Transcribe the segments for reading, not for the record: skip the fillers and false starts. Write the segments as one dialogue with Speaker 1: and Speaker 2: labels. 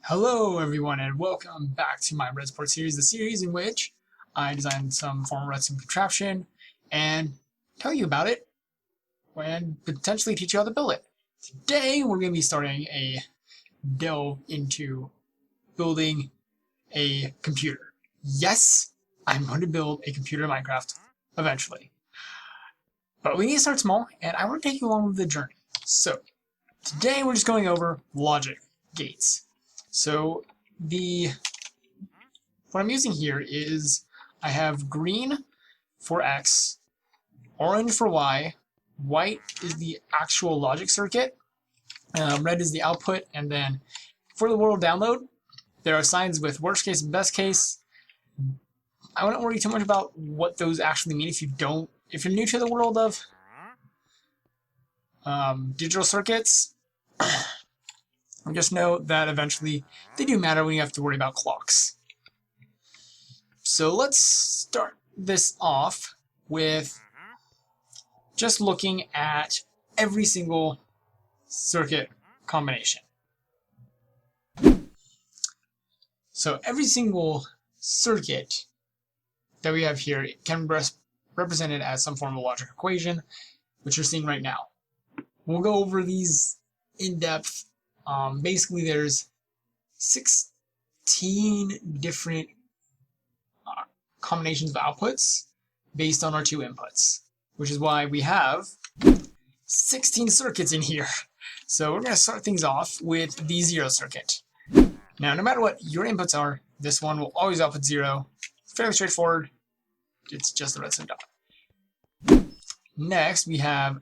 Speaker 1: Hello everyone and welcome back to my Redsport series, the series in which I designed some form of redstone contraption and tell you about it and potentially teach you how to build it. Today we're going to be starting a delve into building a computer. Yes, I'm going to build a computer in Minecraft eventually. But we need to start small and I want to take you along with the journey. So today we're just going over logic gates. So what I'm using here is I have green for X, orange for Y, white is the actual logic circuit, red is the output, and then for the world download, there are signs with worst case and best case. I wouldn't worry too much about what those actually mean if you're new to the world of digital circuits. Just know that eventually they do matter when you have to worry about clocks. So let's start this off with just looking at every single circuit combination. So every single circuit that we have here can be represented as some form of logic equation, which you're seeing right now. We'll go over these in depth. Basically, there's 16 different combinations of outputs based on our two inputs, which is why we have 16 circuits in here. So we're going to start things off with the 0 circuit. Now, no matter what your inputs are, this one will always output 0. It's fairly straightforward. It's just the redstone dot. Next, we have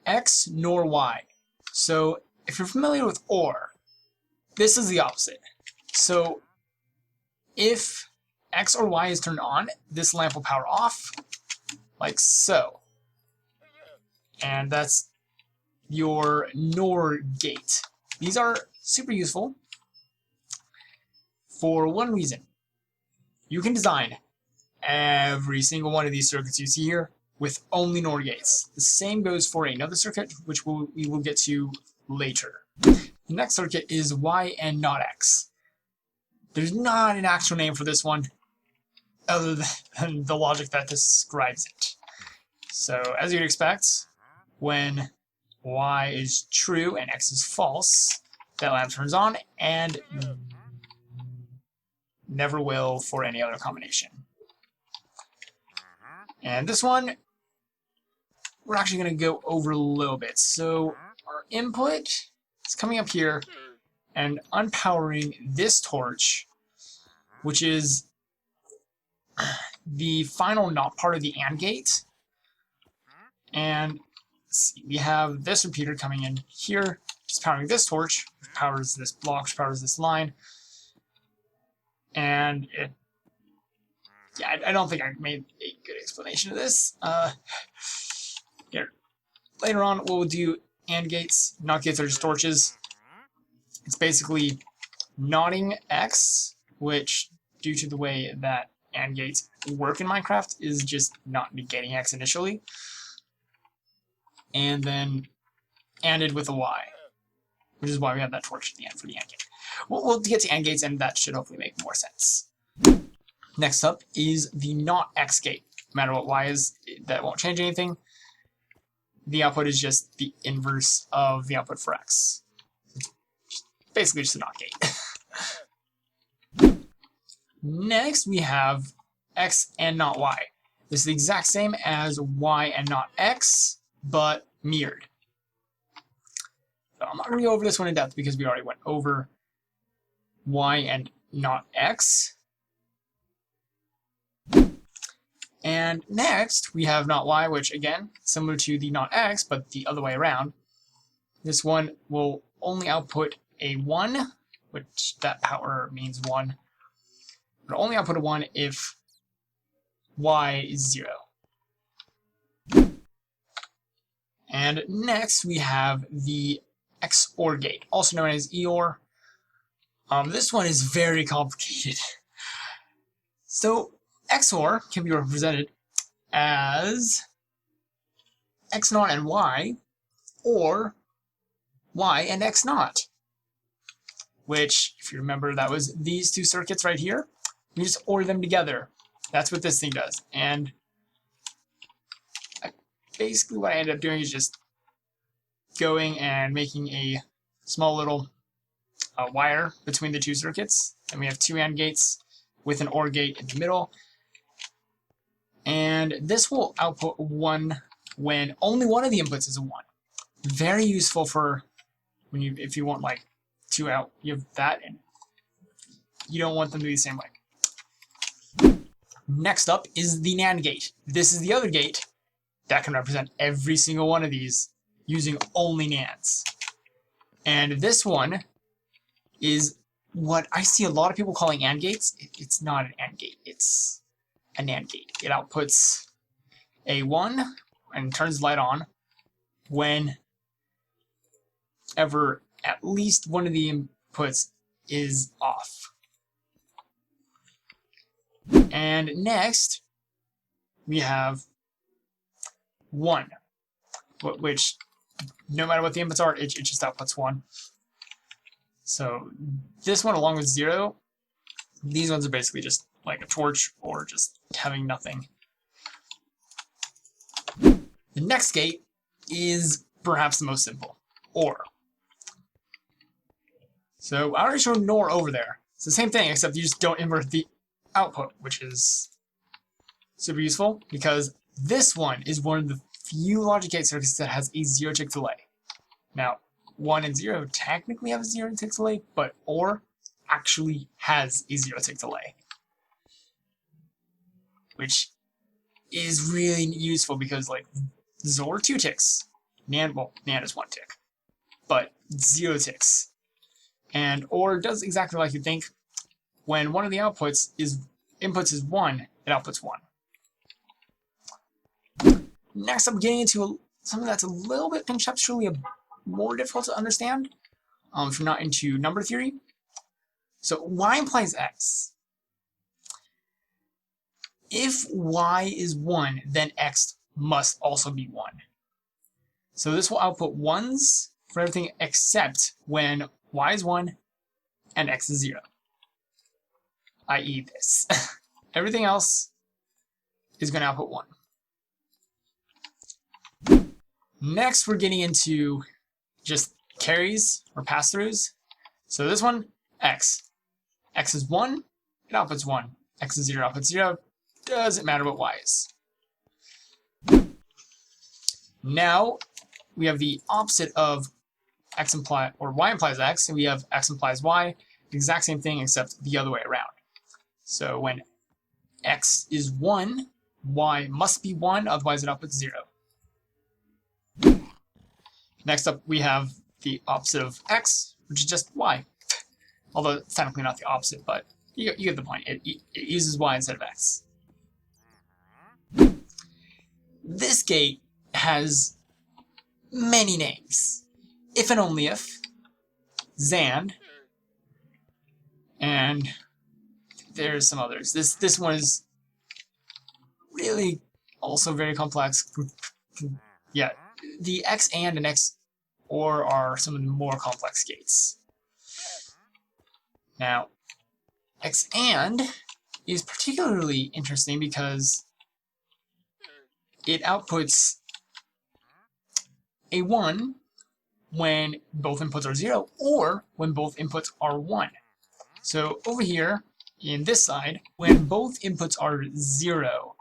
Speaker 1: X nor Y. So if you're familiar with OR, this is the opposite. So if X or Y is turned on, this lamp will power off, like so. And that's your NOR gate. These are super useful for one reason. You can design every single one of these circuits you see here with only NOR gates. The same goes for another circuit, which we will get to later. The next circuit is Y and not X. There's not an actual name for this one other than the logic that describes it. So as you'd expect, when Y is true and X is false, that lamp turns on and never will for any other combination. And this one, we're actually going to go over a little bit. So our input is coming up here and unpowering this torch, which is the final not part of the AND gate. And see, we have this repeater coming in here, just powering this torch, which powers this block, which powers this line. And yeah, I don't think I made a good explanation of this. Here. Later on, we'll do AND gates. NOT gates are just torches. It's basically knotting X, which, due to the way that AND gates work in Minecraft, is just not negating X initially. And then ANDed with a Y, which is why we have that torch at the end for the AND gate. We'll get to AND gates, and that should hopefully make more sense. Next up is the not X gate. No matter what Y is, that won't change anything. The output is just the inverse of the output for X. Basically just a NOT gate. Next, we have X and not Y. This is the exact same as Y and not X, but mirrored. So I'm not going to go over this one in depth because we already went over Y and not X. And next, we have not Y, which again, similar to the not X, but the other way around. This one will only output a 1, which that power means 1. It'll only output a 1 if Y is 0. And next, we have the XOR gate, also known as EOR. This one is very complicated. So XOR can be represented as X naught and Y, or Y and X naught. which, if you remember, that was these two circuits right here. We just OR them together. That's what this thing does. And basically what I ended up doing is just going and making a small little wire between the two circuits. And we have two AND gates with an OR gate in the middle. And this will output 1 when only one of the inputs is a 1. Very useful for when if you want like 2 out, you have that, and you don't want them to be the same way. Next up is the NAND gate. This is the other gate that can represent every single one of these using only NANDs. And this one is what I see a lot of people calling AND gates. It's not an AND gate, it's a NAND gate. It outputs a 1 and turns the light on when ever at least one of the inputs is off. And next we have 1, which no matter what the inputs are, it just outputs 1. So this one along with 0, these ones are basically just like a torch or just having nothing. The next gate is perhaps the most simple, OR. So I already showed NOR over there. It's the same thing, except you just don't invert the output, which is super useful because this one is one of the few logic gate circuits that has a 0-tick delay. Now, 1 and 0 technically have a 0-tick delay, but OR actually has a 0-tick delay, which is really useful because like XOR 2 ticks, NAND is 1 tick, but 0 ticks. And OR does exactly like you think. When one of the inputs is 1, it outputs 1. Next up, getting into something that's a little bit conceptually more difficult to understand if you're not into number theory. So Y implies X. If Y is 1, then X must also be 1. So this will output 1s for everything except when Y is 1 and X is 0. I.e. this. Everything else is going to output 1. Next, we're getting into just carries or pass-throughs. So this one, X. X is 1, it outputs 1. X is 0, outputs 0. Doesn't matter what Y is. Now, we have the opposite of X implies, or Y implies X, and we have X implies Y. The exact same thing, except the other way around. So when X is 1, Y must be 1, otherwise it outputs 0. Next up, we have the opposite of X, which is just Y. Although it's technically not the opposite, but you get the point. It uses Y instead of X. This gate has many names. If and only if, ZAND, and there's some others. This one is really also very complex. Yeah, the X and X OR are some of the more complex gates. Now, X and is particularly interesting because it outputs a 1 when both inputs are 0 or when both inputs are 1. So over here, in this side, when both inputs are 0,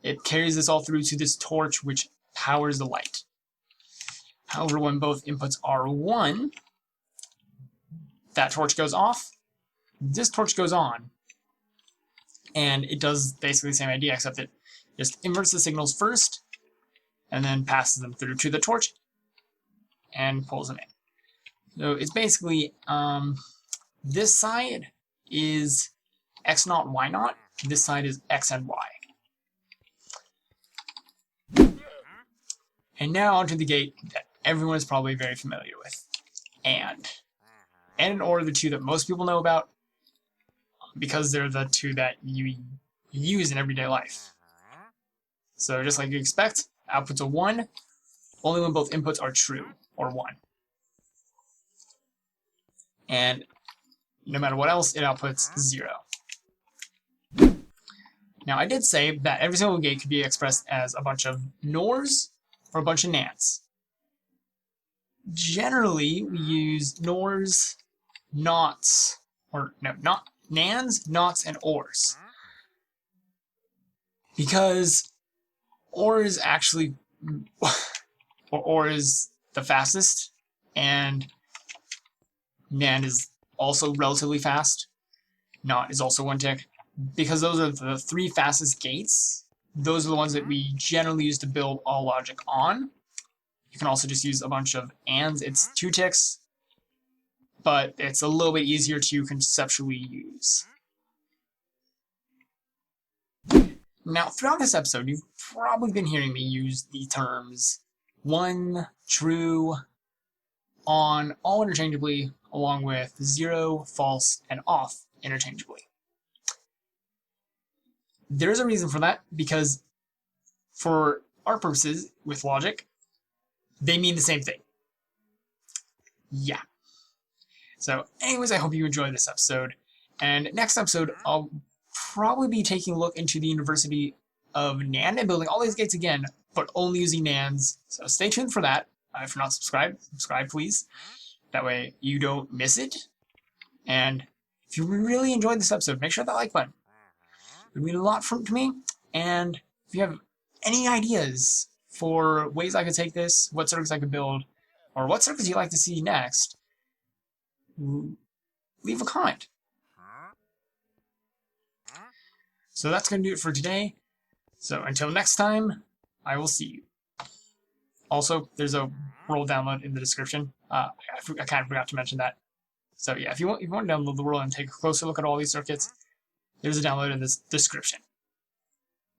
Speaker 1: it carries this all through to this torch which powers the light. However, when both inputs are 1, that torch goes off, this torch goes on, and it does basically the same idea, except it just inverts the signals first, and then passes them through to the torch, and pulls them in. So it's basically, this side is X naught, Y naught, this side is X and Y. And now onto the gate that everyone is probably very familiar with, AND. And OR are the two that most people know about, because they're the two that you use in everyday life. So just like you expect, outputs a 1 only when both inputs are true, or 1. And no matter what else, it outputs 0. Now, I did say that every single gate could be expressed as a bunch of NORs or a bunch of NANDs. Generally, we use NORs, NOTs, or no, not NANDs, NOTs, and ORs. Because OR is actually, OR is the fastest, and NAND is also relatively fast. NOT is also 1 tick. Because those are the 3 fastest gates, those are the ones that we generally use to build all logic on. You can also just use a bunch of ANDs. It's 2 ticks, but it's a little bit easier to conceptually use. Now, throughout this episode, you've probably been hearing me use the terms 1, true, on all interchangeably, along with 0, false, and off interchangeably. There's a reason for that, because for our purposes with logic, they mean the same thing. Yeah. So anyways, I hope you enjoyed this episode. And next episode, I'll probably be taking a look into the University of NAND and building all these gates again, but only using NANDs. So stay tuned for that. If you're not subscribed, subscribe please. That way you don't miss it. And if you really enjoyed this episode, make sure that like button. It would mean a lot to me. And if you have any ideas for ways I could take this, what circuits I could build, or what circuits you'd like to see next, leave a comment. So that's going to do it for today. So until next time, I will see you. Also, there's a world download in the description. I kind of forgot to mention that. So yeah, if you want to download the world and take a closer look at all these circuits, there's a download in this description.